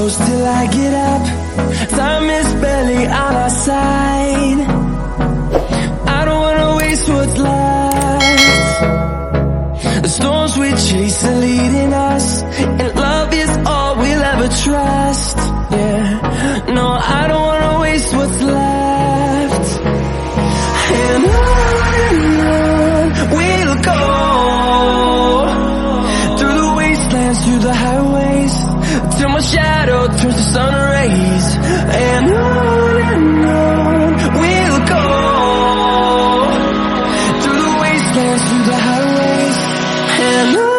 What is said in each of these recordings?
close till I get up. Time is barely on our side. I don't wanna waste what's left. The storms we chase are leading us, and love is all we'll ever trust. Yeah, no, I don't wanna waste what's left. And on we'll go, through the wastelands, through the highways, till my shadow turns to sun rays. And on we'll go, through the wastelands, through the highways, and on we'll go.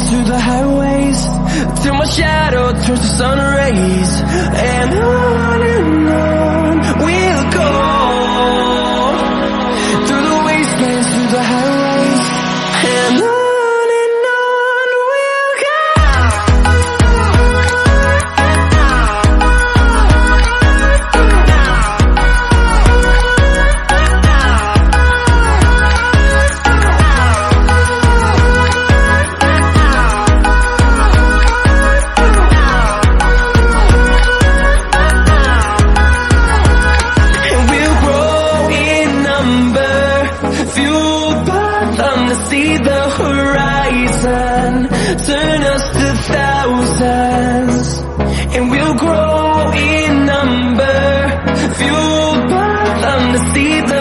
Through the highways, till my shadow turns to sun rays. And on we'll go, through the wastelands, through the highways, and on we'll go. See the horizon, turn us to thousands, and we'll grow in number, fueled by them to see the